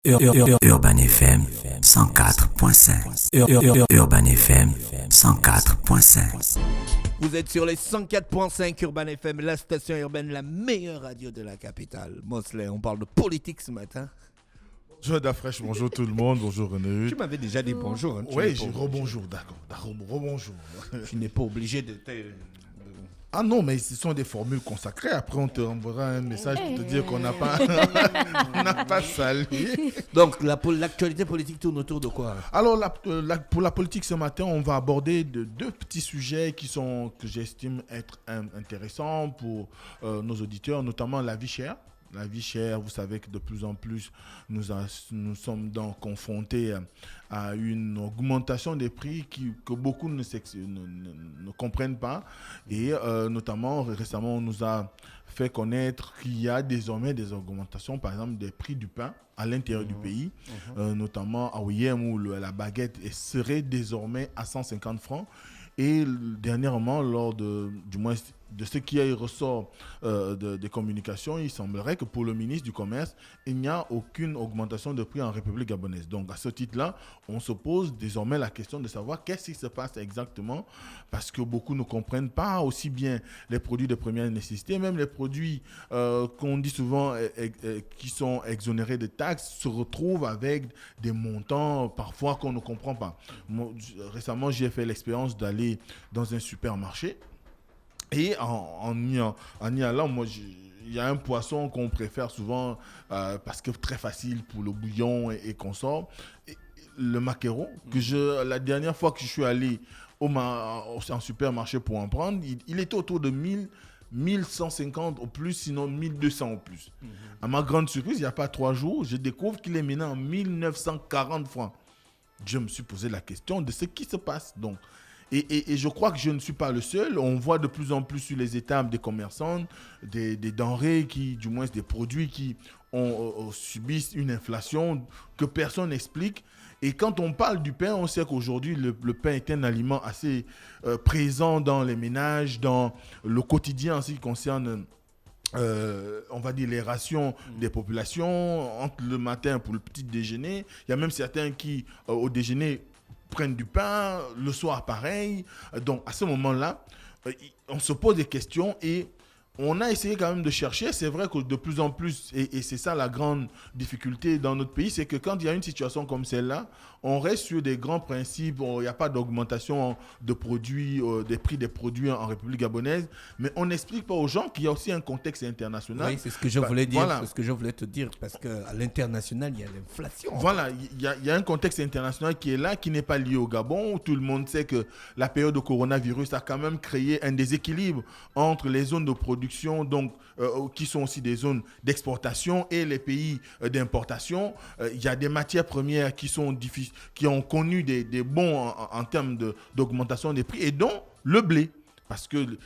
Urban FM 104.5. Urban FM 104.5. Vous êtes sur les 104.5 Urban FM, la station urbaine, la meilleure radio de la capitale. Mosley, on parle de politique ce matin. Bonjour Dafresh, bonjour tout le monde, bonjour René. Tu m'avais déjà dit bonjour. Hein, oui, j'ai rebonjour, d'accord, rebonjour. Tu n'es pas obligé de... Ah non, mais ce sont des formules consacrées. Après, on te enverra un message pour te dire qu'on n'a pas, on n'a pas salué. Donc, l'actualité politique tourne autour de quoi? Alors, pour la politique ce matin, on va aborder deux petits sujets que j'estime être intéressants pour nos auditeurs, notamment la vie chère. La vie chère, vous savez que de plus en plus, nous sommes donc confrontés à une augmentation des prix que beaucoup ne comprennent pas. Et notamment, récemment, on nous a fait connaître qu'il y a désormais des augmentations, par exemple, des prix du pain à l'intérieur du pays, notamment à Ouillem où la baguette serait désormais à 150 francs. Et dernièrement, lors du moins de ce qui ressort des communications, il semblerait que pour le ministre du Commerce, il n'y a aucune augmentation de prix en République gabonaise. Donc à ce titre-là, on se pose désormais la question de savoir qu'est-ce qui se passe exactement, parce que beaucoup ne comprennent pas aussi bien les produits de première nécessité, même les produits qu'on dit souvent qui sont exonérés de taxes se retrouvent avec des montants parfois qu'on ne comprend pas. Moi, récemment, j'ai fait l'expérience d'aller dans un supermarché. Et en y allant, moi, il y a un poisson qu'on préfère souvent parce que très facile pour le bouillon et consorts. Le maquereau, la dernière fois que je suis allé en supermarché pour en prendre, il était autour de 1150 au plus, sinon 1200 au plus. À ma grande surprise, il n'y a pas 3 jours, je découvre qu'il est maintenant en 1940 francs. Je me suis posé la question de ce qui se passe. Donc, et je crois que je ne suis pas le seul. On voit de plus en plus sur les étals des commerçants des denrées, du moins des produits qui subissent une inflation que personne n'explique. Et quand on parle du pain, on sait qu'aujourd'hui, le pain est un aliment assez présent dans les ménages, dans le quotidien en ce qui concerne... on va dire les rations des populations entre le matin pour le petit déjeuner. Il y a même certains qui, au déjeuner, prennent du pain, le soir pareil. Donc à ce moment-là, on se pose des questions et on a essayé quand même de chercher. C'est vrai que de plus en plus, et c'est ça la grande difficulté dans notre pays, c'est que quand il y a une situation comme celle-là, on reste sur des grands principes. Il n'y a pas d'augmentation de produits, des prix des produits en République gabonaise, mais on n'explique pas aux gens qu'il y a aussi un contexte international. Oui, c'est ce que je voulais dire, voilà. C'est ce que je voulais te dire, parce qu'à l'international, il y a l'inflation. Voilà, il y a un contexte international qui est là, qui n'est pas lié au Gabon, où tout le monde sait que la période de coronavirus a quand même créé un déséquilibre entre les zones de production, donc, qui sont aussi des zones d'exportation, et les pays d'importation. Il y a des matières premières qui ont connu des bons en termes d'augmentation des prix, et dont le blé. Parce que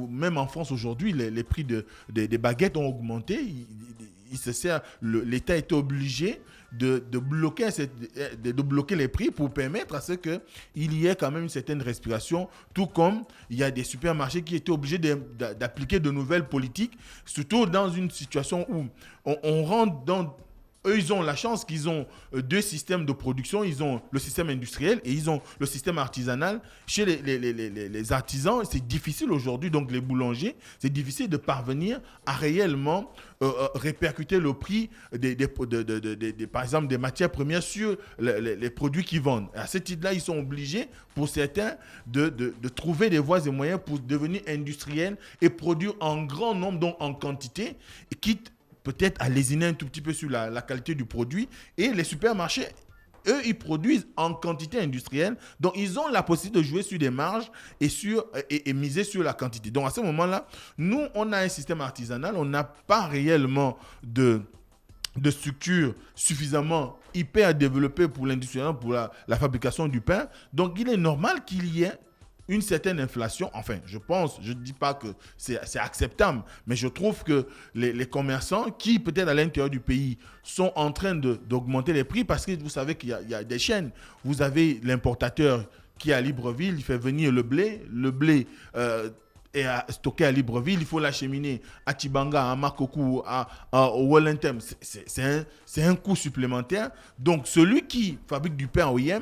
même en France aujourd'hui, les prix des baguettes ont augmenté. L'État était obligé de bloquer les prix pour permettre à ce qu'il y ait quand même une certaine respiration. Tout comme il y a des supermarchés qui étaient obligés d'appliquer de nouvelles politiques, surtout dans une situation où on rentre dans... Eux, ils ont la chance qu'ils ont 2 systèmes de production. Ils ont le système industriel et ils ont le système artisanal. Chez les artisans, c'est difficile aujourd'hui, donc les boulangers, c'est difficile de parvenir à réellement répercuter le prix par exemple, des matières premières sur les produits qu'ils vendent. Et à ce titre-là, ils sont obligés, pour certains, de trouver des voies et moyens pour devenir industriels et produire en grand nombre, donc en quantité, et quitte peut-être à lésiner un tout petit peu sur la qualité du produit. Et les supermarchés, eux, ils produisent en quantité industrielle. Donc, ils ont la possibilité de jouer sur des marges et miser sur la quantité. Donc, à ce moment-là, nous, on a un système artisanal. On n'a pas réellement de structure suffisamment hyper développée pour l'industriel, pour la fabrication du pain. Donc, il est normal qu'il y ait une certaine inflation. Enfin, je ne dis pas que c'est acceptable, mais je trouve que les commerçants qui, peut-être à l'intérieur du pays, sont en train d'augmenter les prix, parce que vous savez qu'il y a des chaînes. Vous avez l'importateur qui est à Libreville, il fait venir le blé est stocké à Libreville, il faut l'acheminer à Tibanga, à Makokou, au Wellington. C'est un coût supplémentaire. Donc, celui qui fabrique du pain en OIM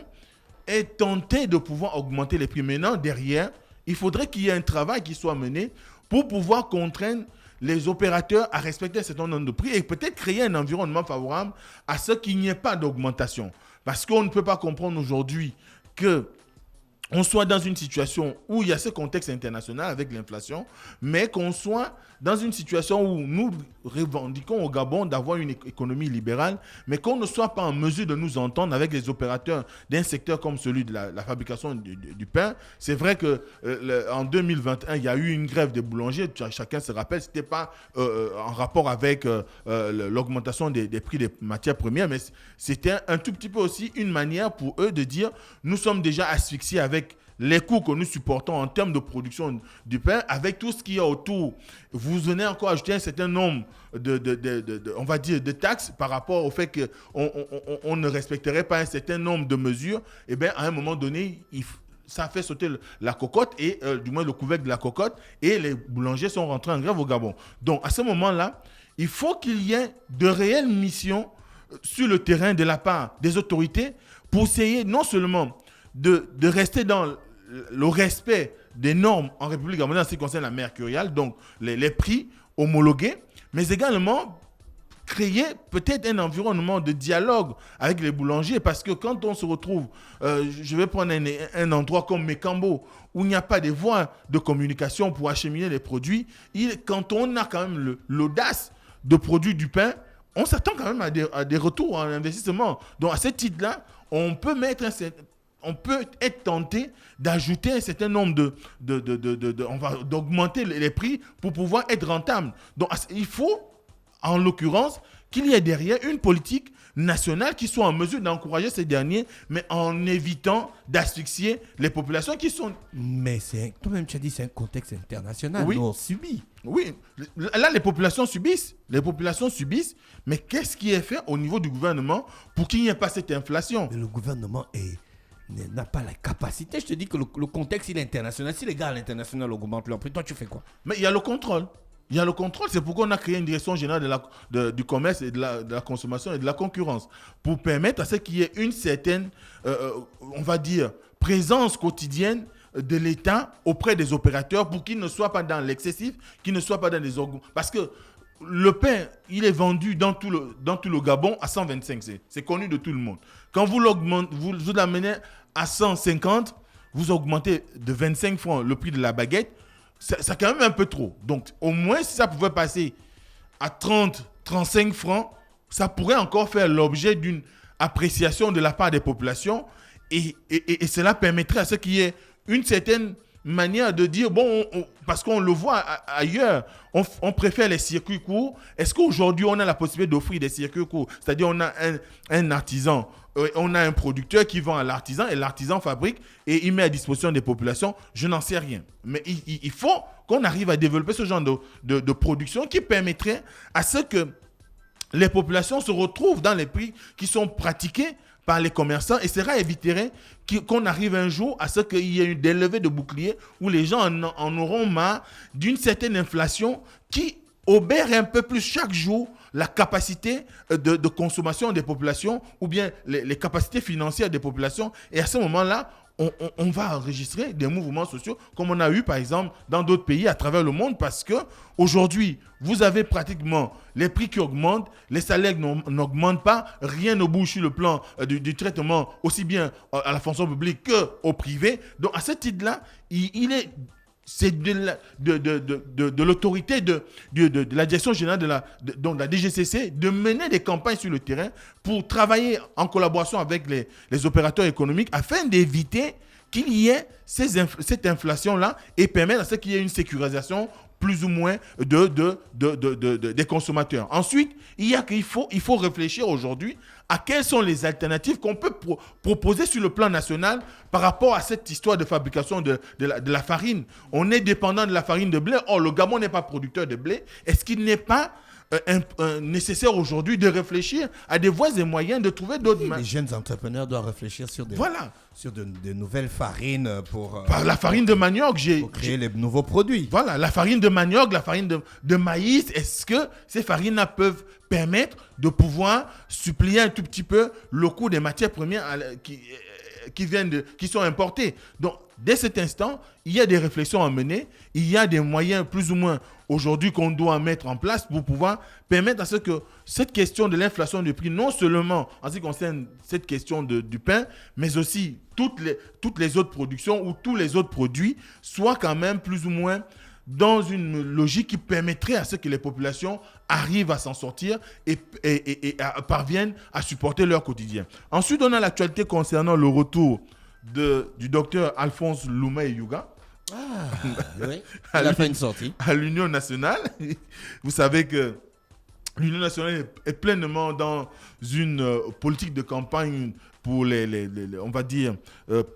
est tenté de pouvoir augmenter les prix. Maintenant, derrière, il faudrait qu'il y ait un travail qui soit mené pour pouvoir contraindre les opérateurs à respecter un certain nombre de prix et peut-être créer un environnement favorable à ce qu'il n'y ait pas d'augmentation. Parce qu'on ne peut pas comprendre aujourd'hui qu'on soit dans une situation où il y a ce contexte international avec l'inflation, mais qu'on soit dans une situation où nous revendiquons au Gabon d'avoir une économie libérale, mais qu'on ne soit pas en mesure de nous entendre avec les opérateurs d'un secteur comme celui de la fabrication du pain. C'est vrai qu'en 2021, il y a eu une grève des boulangers, chacun se rappelle, ce n'était pas en rapport avec l'augmentation des prix des matières premières, mais c'était un tout petit peu aussi une manière pour eux de dire nous sommes déjà asphyxiés avec les coûts que nous supportons en termes de production du pain, avec tout ce qu'il y a autour. Vous venez encore ajouter un certain nombre on va dire, de taxes par rapport au fait qu'on ne respecterait pas un certain nombre de mesures. Et bien, à un moment donné, ça fait sauter la cocotte, et du moins le couvercle de la cocotte, et les boulangers sont rentrés en grève au Gabon. Donc, à ce moment-là, il faut qu'il y ait de réelles missions sur le terrain de la part des autorités pour essayer non seulement de rester dans le respect des normes en République gabonaise en ce qui concerne la mercuriale, donc les prix homologués, mais également créer peut-être un environnement de dialogue avec les boulangers, parce que quand on se retrouve, je vais prendre un endroit comme Mekambo, où il n'y a pas de voies de communication pour acheminer les produits, quand on a quand même l'audace de produire du pain, on s'attend quand même à des retours en investissement. Donc à ce titre-là, on peut être tenté d'ajouter un certain nombre d'augmenter les prix pour pouvoir être rentable. Donc, il faut, en l'occurrence, qu'il y ait derrière une politique nationale qui soit en mesure d'encourager ces derniers, mais en évitant d'asphyxier les populations qui sont... Mais toi-même, tu as dit c'est un contexte international, oui. On subit. Oui, là, les populations subissent, mais qu'est-ce qui est fait au niveau du gouvernement pour qu'il n'y ait pas cette inflation? Mais le gouvernement n'a pas la capacité. Je te dis que le contexte, il est international. Si les gars à l'international augmentent leur prix, toi, tu fais quoi? Mais il y a le contrôle. C'est pourquoi on a créé une direction générale du commerce et de la consommation et de la concurrence, pour permettre à ce qu'il y ait une certaine, on va dire, présence quotidienne de l'État auprès des opérateurs, pour qu'ils ne soient pas dans l'excessif, qu'ils ne soient pas dans les augmentations. Parce que le pain, il est vendu dans tout le Gabon à 125. C'est connu de tout le monde. Quand vous l'amenez à 150, vous augmentez de 25 francs le prix de la baguette. C'est quand même un peu trop. Donc, au moins, si ça pouvait passer à 30, 35 francs, ça pourrait encore faire l'objet d'une appréciation de la part des populations. Et cela permettrait à ce qu'il y ait une certaine manière de dire, bon, parce qu'on le voit ailleurs, on préfère les circuits courts. Est-ce qu'aujourd'hui, on a la possibilité d'offrir des circuits courts? C'est-à-dire, on a un artisan, on a un producteur qui vend à l'artisan, et l'artisan fabrique et il met à disposition des populations. Je n'en sais rien. Mais il faut qu'on arrive à développer ce genre de production qui permettrait à ce que les populations se retrouvent dans les prix qui sont pratiqués par les commerçants, et cela éviterait qu'on arrive un jour à ce qu'il y ait des levées de boucliers où les gens en auront marre d'une certaine inflation qui obère un peu plus chaque jour la capacité de consommation des populations, ou bien les capacités financières des populations. Et à ce moment-là, on va enregistrer des mouvements sociaux comme on a eu par exemple dans d'autres pays à travers le monde, parce que aujourd'hui vous avez pratiquement les prix qui augmentent, les salaires n'augmentent pas, rien ne bouge sur le plan du traitement aussi bien à la fonction publique qu'au privé. Donc à ce titre-là, c'est de l'autorité de la direction générale donc la DGCC de mener des campagnes sur le terrain pour travailler en collaboration avec les opérateurs économiques afin d'éviter qu'il y ait cette inflation-là et permettre à ce qu'il y ait une sécurisation plus ou moins des consommateurs. Ensuite, il faut réfléchir aujourd'hui à quelles sont les alternatives qu'on peut proposer sur le plan national par rapport à cette histoire de fabrication de la farine. On est dépendant de la farine de blé. Or, le Gabon n'est pas producteur de blé. Est-ce qu'il n'est pas nécessaire aujourd'hui de réfléchir à des voies et moyens de trouver d'autres... Les jeunes entrepreneurs doivent réfléchir sur de nouvelles farines pour... Par la farine de manioc, pour créer les nouveaux produits. Voilà, la farine de manioc, la farine de maïs, est-ce que ces farines-là peuvent permettre de pouvoir supplier un tout petit peu le coût des matières premières qui sont importées? Donc, dès cet instant, il y a des réflexions à mener, il y a des moyens plus ou moins aujourd'hui qu'on doit mettre en place pour pouvoir permettre à ce que cette question de l'inflation du prix, non seulement en ce qui concerne cette question du pain, mais aussi toutes les autres productions ou tous les autres produits soient quand même plus ou moins dans une logique qui permettrait à ce que les populations arrivent à s'en sortir et parviennent à supporter leur quotidien. Ensuite, on a l'actualité concernant le retour du docteur Alphonse Louma-Eyouga. Oui, il a fait une sortie. À l'Union nationale. Vous savez que l'Union nationale est pleinement dans une politique de campagne pour on va dire,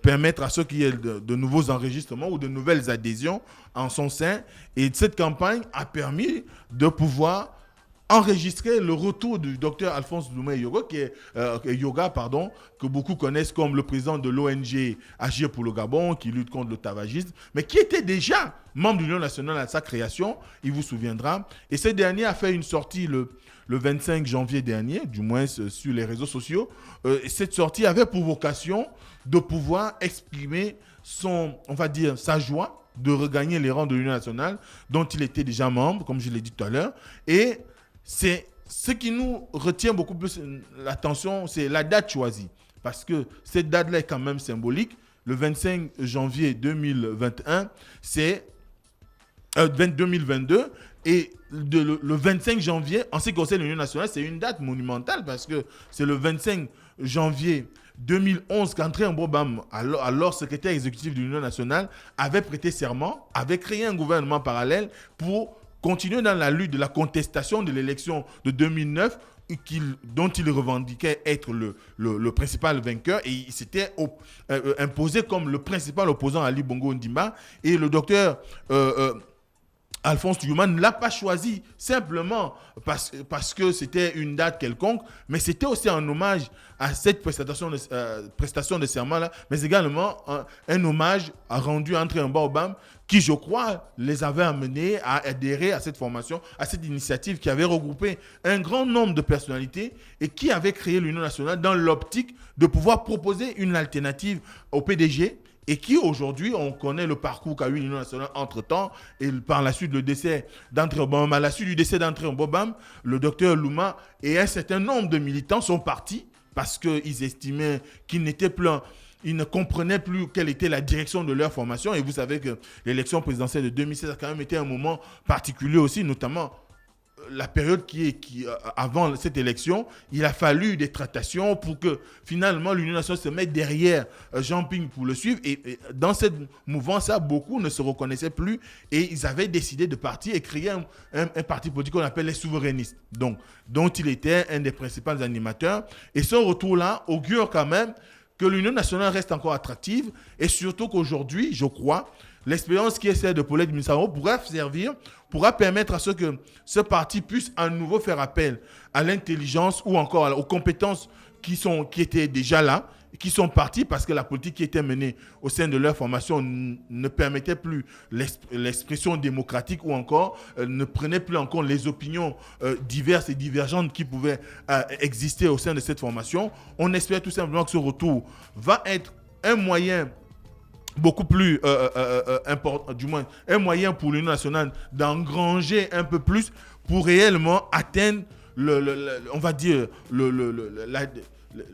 permettre à ceux qui aient de nouveaux enregistrements ou de nouvelles adhésions en son sein. Et cette campagne a permis de pouvoir enregistrer le retour du docteur Alphonse Louma-Eyouga, que beaucoup connaissent comme le président de l'ONG Agir pour le Gabon, qui lutte contre le tabagisme, mais qui était déjà membre de l'Union nationale à sa création, il vous souviendra. Et ce dernier a fait une sortie le 25 janvier dernier, du moins sur les réseaux sociaux. Cette sortie avait pour vocation de pouvoir exprimer sa joie de regagner les rangs de l'Union nationale, dont il était déjà membre, comme je l'ai dit tout à l'heure. Et c'est ce qui nous retient beaucoup plus l'attention, c'est la date choisie. Parce que cette date-là est quand même symbolique. Le 25 janvier 2021, c'est 2022. Et le 25 janvier, en ce qui concerne l'Union nationale, c'est une date monumentale parce que c'est le 25 janvier 2011 qu'André Mbobam, alors secrétaire exécutif de l'Union nationale, avait prêté serment, avait créé un gouvernement parallèle pour continuer dans la lutte de la contestation de l'élection de 2009 dont il revendiquait être le principal vainqueur, et il s'était imposé comme le principal opposant à Ali Bongo Ondimba. Et le docteur Alphonse Louma ne l'a pas choisi simplement parce que c'était une date quelconque, mais c'était aussi un hommage à cette prestation de serment-là, mais également un hommage rendu à André Mbobam, qui, je crois, les avait amenés à adhérer à cette formation, à cette initiative qui avait regroupé un grand nombre de personnalités et qui avait créé l'Union nationale dans l'optique de pouvoir proposer une alternative au PDG, et qui aujourd'hui, on connaît le parcours qu'a eu l'Union nationale entre-temps, et par la suite le décès d'André Mbobam. À la suite du décès d'André Mbobam, le docteur Louma et un certain nombre de militants sont partis parce qu'ils estimaient qu'ils n'étaient plus... Ils ne comprenaient plus quelle était la direction de leur formation. Et vous savez que l'élection présidentielle de 2016 a quand même été un moment particulier aussi, notamment la période avant cette élection. Il a fallu des tractations pour que finalement l'Union nationale se mette derrière Jean Ping pour le suivre. Et dans cette mouvance-là, beaucoup ne se reconnaissaient plus et ils avaient décidé de partir et créer un parti politique qu'on appelle les souverainistes, dont il était un des principaux animateurs. Et ce retour-là augure quand même que l'Union nationale reste encore attractive et surtout qu'aujourd'hui, je crois, l'expérience qui est celle de Paulette Misaro pourra permettre à ce que ce parti puisse à nouveau faire appel à l'intelligence ou encore aux compétences qui étaient déjà là, qui sont partis parce que la politique qui était menée au sein de leur formation ne permettait plus l'expression démocratique ou encore ne prenait plus en compte les opinions diverses et divergentes qui pouvaient exister au sein de cette formation. On espère tout simplement que ce retour va être un moyen beaucoup plus important, du moins un moyen pour l'Union nationale d'engranger un peu plus pour réellement atteindre on va dire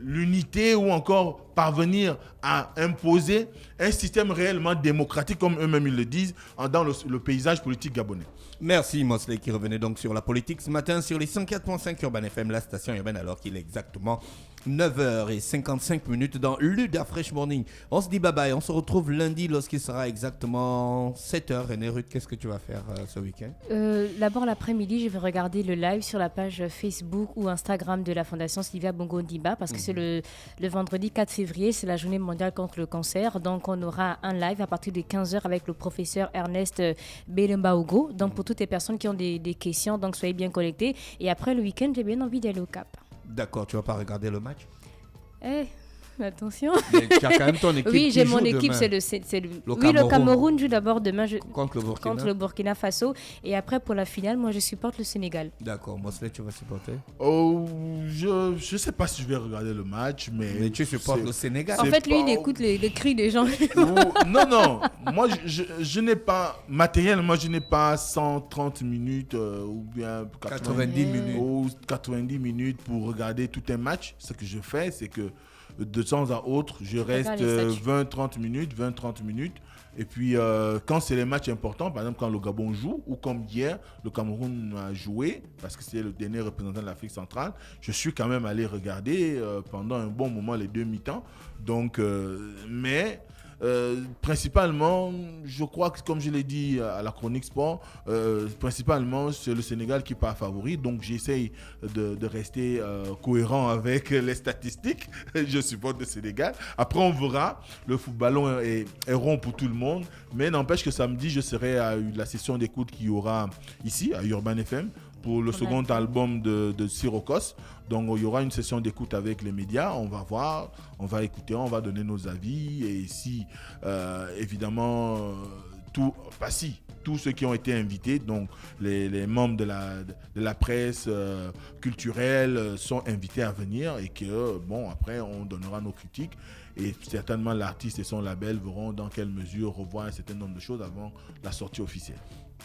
l'unité ou encore parvenir à imposer un système réellement démocratique, comme eux-mêmes ils le disent, dans le paysage politique gabonais. Merci Mosley qui revenait donc sur la politique ce matin sur les 104.5 Urban FM, la station urbaine, alors qu'il est exactement 9h55 dans l'Uda Fresh Morning. On se dit bye bye, on se retrouve lundi lorsqu'il sera exactement 7h. René Ruth, qu'est-ce que tu vas faire ce week-end? D'abord l'après-midi, je vais regarder le live sur la page Facebook ou Instagram de la Fondation Sylvia Bongo Ondimba parce que c'est le vendredi 4 février. février, c'est la journée mondiale contre le cancer. Donc, on aura un live à partir de 15h avec le professeur Ernest Belembaogo. Donc, pour toutes les personnes qui ont des questions, donc soyez bien connectés. Et après le week-end, j'ai bien envie d'aller au Cap. D'accord, tu vas pas regarder le match? Attention. Mais tu as quand même ton équipe. Oui, qui j'ai joue mon équipe, demain. Le Cameroun joue d'abord demain contre le Burkina Faso. Et après, pour la finale, moi, je supporte le Sénégal. D'accord, Mosley, tu vas supporter? Oh, je sais pas si je vais regarder le match, mais tu supportes le Sénégal. En fait, lui, il écoute les cris des gens. Non. Moi, je n'ai pas, matériellement, je n'ai pas 130 minutes ou bien 90 minutes. Ou 90 minutes pour regarder tout un match. Ce que je fais, c'est que de temps à autre, je reste 20-30 minutes. Et puis, quand c'est les matchs importants, par exemple, quand le Gabon joue, ou comme hier, le Cameroun a joué, parce que c'est le dernier représentant de l'Afrique centrale, je suis quand même allé regarder pendant un bon moment les 2 mi-temps. Donc, principalement, je crois que, comme je l'ai dit à la chronique sport, principalement, c'est le Sénégal qui part favori. Donc, j'essaye de rester cohérent avec les statistiques. Je supporte le Sénégal. Après, on verra. Le ballon est rond pour tout le monde. Mais n'empêche que samedi, je serai à la session d'écoute qu'il y aura ici, à Urban FM, pour le second album de Sirocos. Donc, il y aura une session d'écoute avec les médias. On va voir, on va écouter, on va donner nos avis. Et si, évidemment, tous ceux qui ont été invités, donc les membres de la presse culturelle sont invités à venir et que, après, on donnera nos critiques. Et certainement, l'artiste et son label verront dans quelle mesure revoir un certain nombre de choses avant la sortie officielle.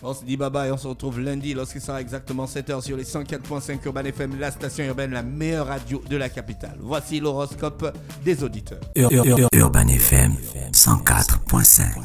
On se dit bye bye, on se retrouve lundi lorsqu'il sera exactement 7h sur les 104.5 Urban FM, la station urbaine, la meilleure radio de la capitale. Voici l'horoscope des auditeurs. Urban FM 104.5.